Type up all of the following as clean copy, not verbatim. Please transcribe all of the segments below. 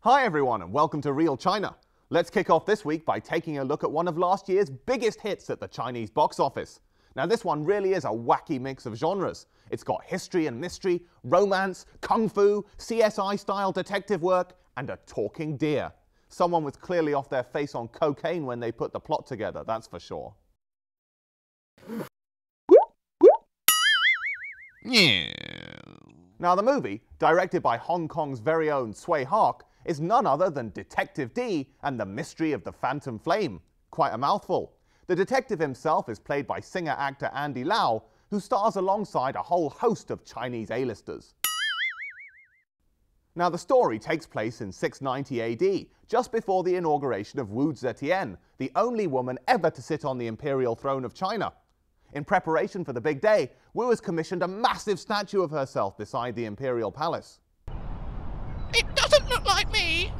Hi everyone and welcome to Real China. Let's kick off this week by taking a look at one of last year's biggest hits at the Chinese box office. Now this one really is a wacky mix of genres. It's got history and mystery, romance, kung fu, CSI-style detective work, and a talking deer. Someone was clearly off their face on cocaine when they put the plot together, that's for sure. Yeah. Now the movie, directed by Hong Kong's very own Tsui Hark, is none other than Detective D and the Mystery of the Phantom Flame. Quite a mouthful. The detective himself is played by singer-actor Andy Lau, who stars alongside a whole host of Chinese A-listers. Now the story takes place in 690 AD, just before the inauguration of Wu Zetian, the only woman ever to sit on the imperial throne of China. In preparation for the big day, Wu has commissioned a massive statue of herself beside the imperial palace. It doesn't look like me.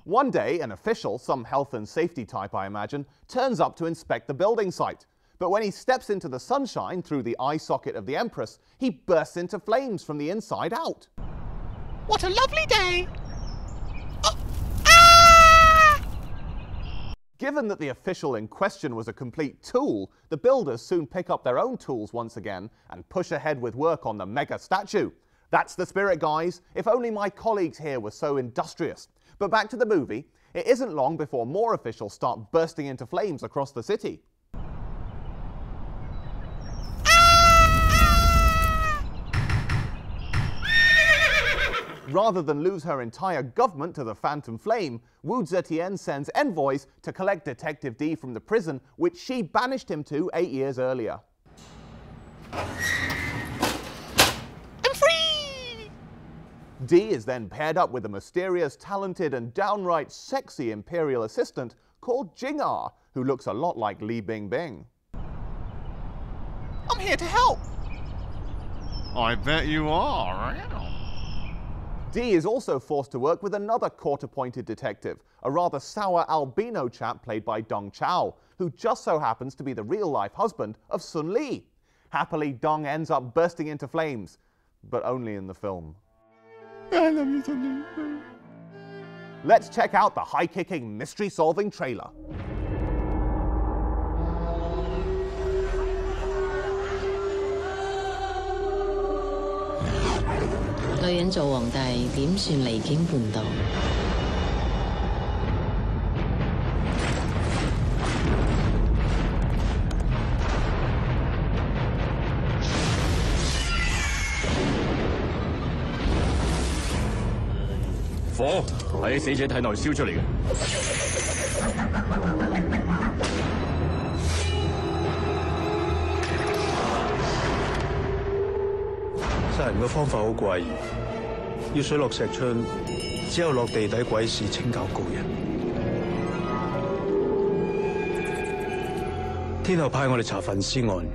One day, an official, some health and safety type I imagine, turns up to inspect the building site. But when he steps into the sunshine through the eye socket of the Empress, he bursts into flames from the inside out. What a lovely day. Given that the official in question was a complete tool, the builders soon pick up their own tools once again and push ahead with work on the mega statue. That's the spirit, guys. If only my colleagues here were so industrious. But back to the movie, it isn't long before more officials start bursting into flames across the city. Rather than lose her entire government to the Phantom Flame, Wu Zetian sends envoys to collect Detective D from the prison which she banished him to 8 years earlier. I'm free! D is then paired up with a mysterious, talented and downright sexy imperial assistant called Jing'er, who looks a lot like Li Bingbing. I'm here to help. I bet you are. D is also forced to work with another court-appointed detective, a rather sour albino chap played by Dong Chao, who just so happens to be the real-life husband of Sun Li. Happily, Dong ends up bursting into flames, but only in the film. I love you, Sun Li. Let's check out the high-kicking, mystery-solving trailer. 女人做皇帝點算離經叛道？火係喺死者體內燒出嚟嘅。殺人嘅方法好怪異，要水落石出，只有落地底鬼市清教高人。天后派我哋查焚屍案。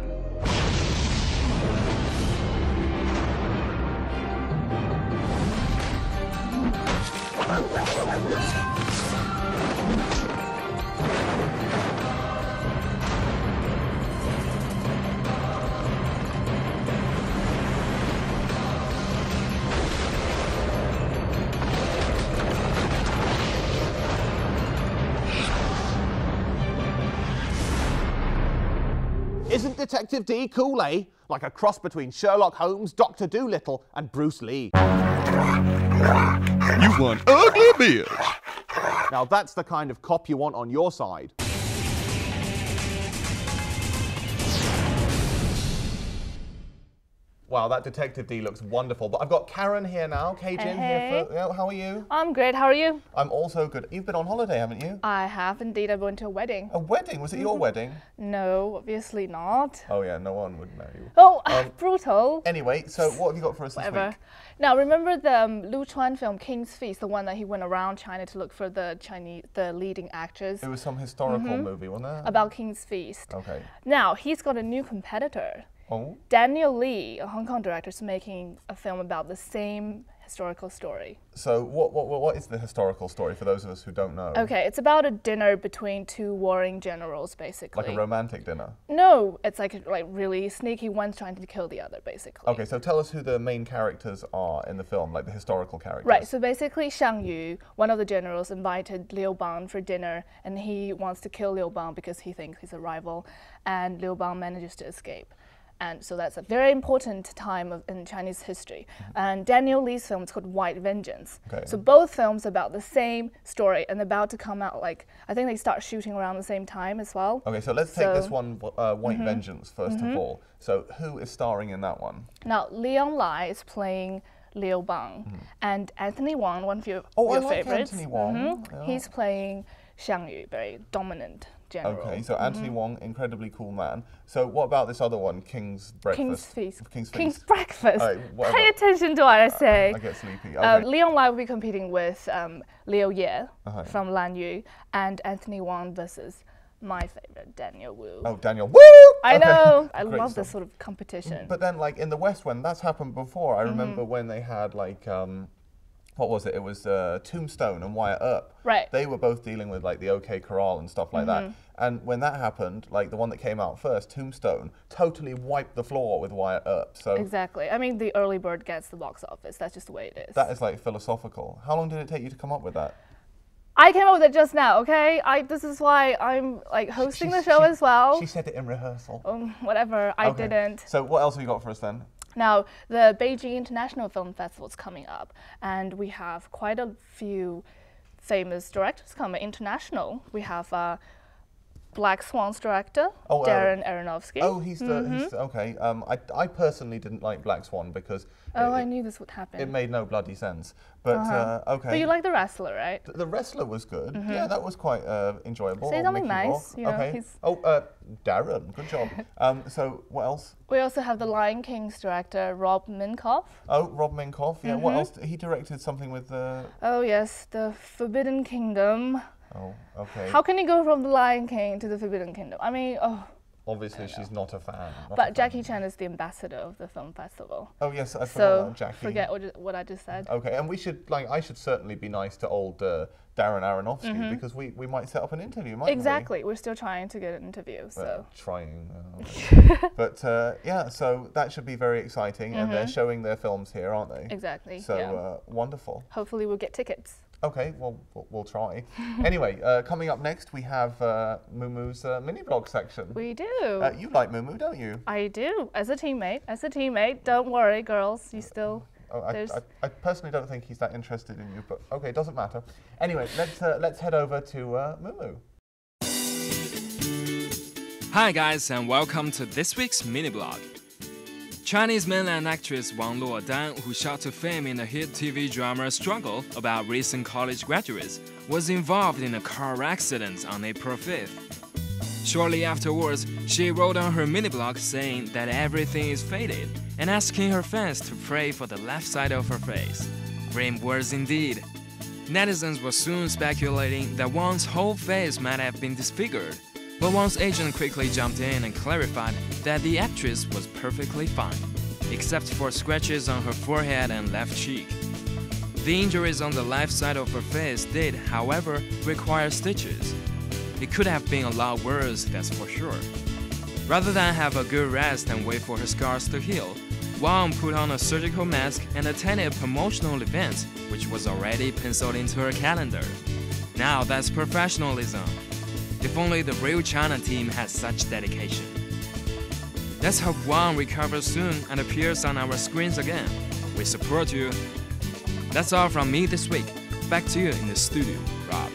Isn't Detective D cool, eh? Like a cross between Sherlock Holmes, Dr. Dolittle, and Bruce Lee. You one ugly bitch. Now that's the kind of cop you want on your side. Wow, that Detective D looks wonderful. But I've got Karen here now. Kajin here for... How are you? I'm great. How are you? I'm also good. You've been on holiday, haven't you? I have indeed. I went to a wedding. A wedding? Was it your wedding? No, obviously not. Oh yeah, no one would know you. Oh, brutal. Anyway, so what have you got for us this week? Now, remember the Lu Chuan film King's Feast, the one that he went around China to look for the leading actors? It was some historical movie, wasn't it? About King's Feast. Okay. Now, he's got a new competitor. Oh. Daniel Lee, a Hong Kong director, is making a film about the same historical story. So what is the historical story for those of us who don't know? Okay, it's about a dinner between two warring generals, basically. Like a romantic dinner? No, it's like really sneaky. One's trying to kill the other, basically. Okay, so tell us who the main characters are in the film, like the historical characters. Right, so basically Xiang Yu, one of the generals, invited Liu Bang for dinner, and he wants to kill Liu Bang because he thinks he's a rival, and Liu Bang manages to escape. And so that's a very important time in Chinese history. And Daniel Li's film is called White Vengeance. Okay. So both films about the same story and about to come out, like, I think they start shooting around the same time as well. Okay, so let's take this one, White Vengeance, first of all. So who is starring in that one? Now, Leon Lai is playing Liu Bang, and Anthony Wong, one of your favorites. Anthony Wong. Yeah. He's playing Xiang Yu, very dominant general. Okay, so Anthony Wong, incredibly cool man. So what about this other one, King's Breakfast? King's Feast. King's Breakfast. Right, Pay attention to what I say. I get sleepy. Okay. Leon Lai will be competing with Liu Ye from Lan Yu, and Anthony Wong versus my favorite, Daniel Wu. Oh, Daniel Wu! I know. I Great love this stuff. sort of competition. But then, like, in the West, when that's happened before, I remember when they had, like, what was it? It was Tombstone and Wyatt Earp. Right. They were both dealing with, like, the OK Corral and stuff like that. And when that happened, like, the one that came out first, Tombstone, totally wiped the floor with Wyatt Earp. So Exactly. I mean, the early bird gets the box office. That's just the way it is. that is, like, philosophical. How long did it take you to come up with that? I came up with it just now, okay? This is why I'm like hosting the show as well. She said it in rehearsal. Whatever, I Okay. didn't. So what else have you got for us then? Now, the Beijing International Film Festival is coming up, and we have quite a few famous directors coming international. We have Black Swan's director, Darren Aronofsky. Oh, he's okay. I personally didn't like Black Swan because I knew this would happen. it made no bloody sense. But okay. But you like The Wrestler, right? The Wrestler was good. Yeah, that was quite enjoyable. Say Or something Mickey nice, Rourke. you know, Okay. he's- Darren, good job. So what else? We also have the Lion King's director, Rob Minkoff. Oh, Rob Minkoff. Yeah. What else? He directed something with. Oh yes, The Forbidden Kingdom. Oh, okay. How can you go from The Lion King to The Forbidden Kingdom? I mean, Obviously, she's not a fan. But Jackie Chan is the ambassador of the film festival. Oh yes, I forgot So about Jackie. forget what I just said. Okay, and we should I should certainly be nice to old Darren Aronofsky because we might set up an interview, mightn't we? Exactly. We're still trying to get an interview, so. Trying. But yeah, so that should be very exciting, and they're showing their films here, aren't they? Exactly. So yeah. wonderful. Hopefully we'll get tickets. Okay, well, we'll try. Anyway, coming up next, we have Mumu's mini blog section. We do. You like Mumu, don't you? I do. As a teammate. Don't worry, girls. You still. Oh, I personally don't think he's that interested in you, but okay, it doesn't matter. Anyway, let's head over to Mumu. Hi guys, and welcome to this week's mini blog. Chinese mainland actress Wang Luodan, who shot to fame in the hit TV drama Struggle about recent college graduates, was involved in a car accident on April 5th. Shortly afterwards, she wrote on her mini blog saying that everything is faded and asking her fans to pray for the left side of her face. Grim words indeed. Netizens were soon speculating that Wang's whole face might have been disfigured, but Wang's agent quickly jumped in and clarified that the actress was perfectly fine, except for scratches on her forehead and left cheek. The injuries on the left side of her face did, however, require stitches. It could have been a lot worse, that's for sure. Rather than have a good rest and wait for her scars to heal, Wang put on a surgical mask and attended a promotional event, which was already penciled into her calendar. Now that's professionalism. If only the Real China team had such dedication. Let's hope Wang recovers soon and appears on our screens again. We support you. That's all from me this week. Back to you in the studio, Rob.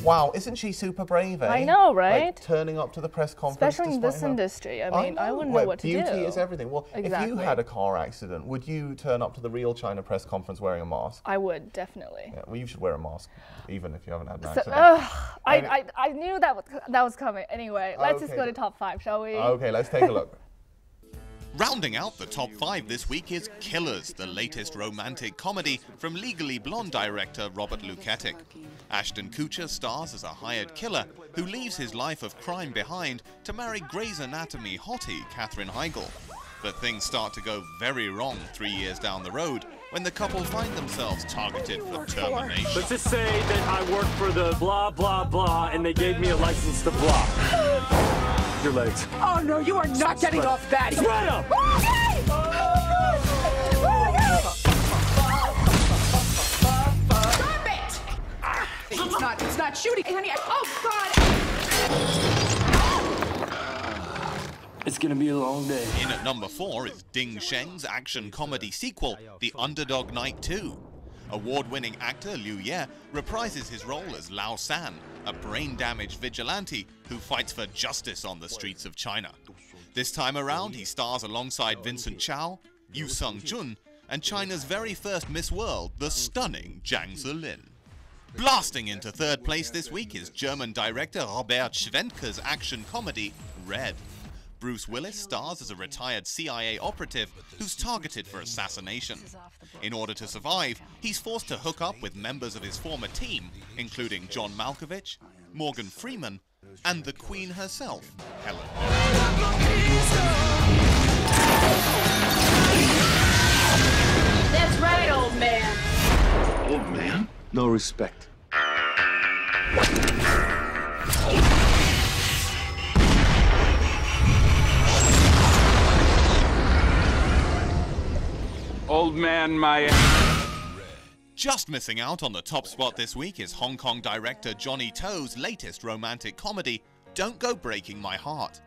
Wow, isn't she super brave, eh? I know, right? Like, turning up to the press conference. Especially in this industry. I mean, I wouldn't know what to do. Beauty is everything. Well, exactly. If you had a car accident, would you turn up to the Real China press conference wearing a mask? I would, definitely. Yeah, well, you should wear a mask, even if you haven't had an So, accident. I knew that was coming. Anyway, let's just go to top 5, shall we? Okay, let's take a look. Rounding out the top 5 this week is Killers, the latest romantic comedy from Legally Blonde director Robert Luketic. Ashton Kutcher stars as a hired killer who leaves his life of crime behind to marry Grey's Anatomy hottie Katherine Heigl. But things start to go very wrong 3 years down the road when the couple find themselves targeted for termination. Let's just say that I work for the blah, blah, blah, and they gave me a license to blah. Your legs. Oh, no, you are not getting off that. Spread up! Stop it! It's not shooting. Honey, oh, God! It's gonna be a long day. In at number 4 is Ding Sheng's action comedy sequel, The Underdog Knight 2. Award-winning actor Liu Ye reprises his role as Lao San, a brain-damaged vigilante who fights for justice on the streets of China. This time around, he stars alongside Vincent Chow, Yu Sung-jun, and China's very first Miss World, the stunning Zhang Zilin. Blasting into third place this week is German director Robert Schwentke's action comedy, Red. Bruce Willis stars as a retired CIA operative who's targeted for assassination. In order to survive, he's forced to hook up with members of his former team, including John Malkovich, Morgan Freeman, and the Queen herself, Helen. That's right, old man. Old man? No respect. Old man, my... Just missing out on the top spot this week is Hong Kong director Johnny To's latest romantic comedy, Don't Go Breaking My Heart.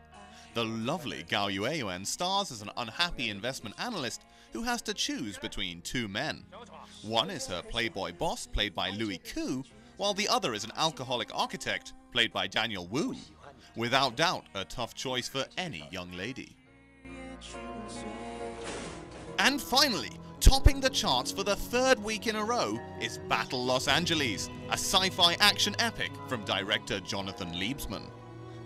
The lovely Gao Yueyuan stars as an unhappy investment analyst who has to choose between two men. One is her playboy boss, played by Louis Koo, while the other is an alcoholic architect, played by Daniel Wu. Without doubt, a tough choice for any young lady. And finally, topping the charts for the third week in a row is Battle Los Angeles, a sci-fi action epic from director Jonathan Liebsman.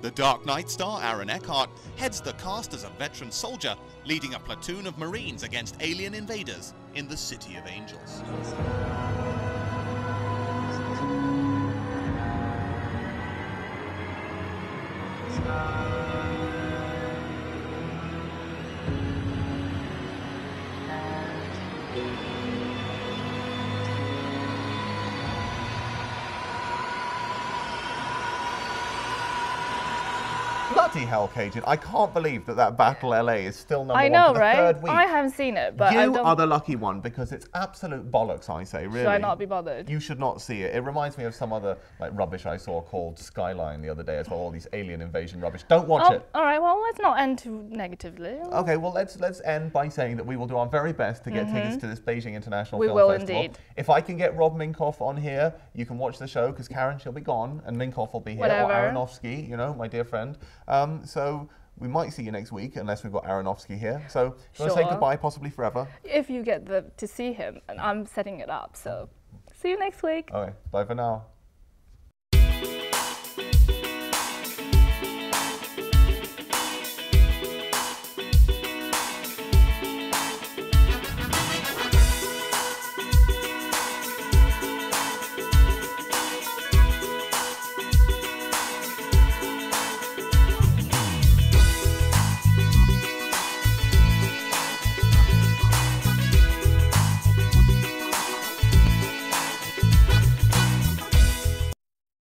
The Dark Knight star Aaron Eckhart heads the cast as a veteran soldier leading a platoon of Marines against alien invaders in the City of Angels. Bloody hell, Cajun. I can't believe that Battle LA is still number I one know, for the right? third week. I haven't seen it, but I You don't... are the lucky one because it's absolute bollocks, I say, really. Should I not be bothered? You should not see it. It reminds me of some other rubbish I saw called Skyline the other day as well, all these alien invasion rubbish. Don't watch it. All right, well, let's not end too negatively. Okay, well, let's end by saying that we will do our very best to get tickets to this Beijing International Film will Festival. indeed. If I can get Rob Minkoff on here, you can watch the show because Karen, she'll be gone, and Minkoff will be here, Whatever. or Aronofsky, you know, my dear friend. So we might see you next week, unless we've got Aronofsky here. So you want to say Sure. goodbye, possibly forever? If you get to see him, and I'm setting it up, so see you next week. Okay, bye for now.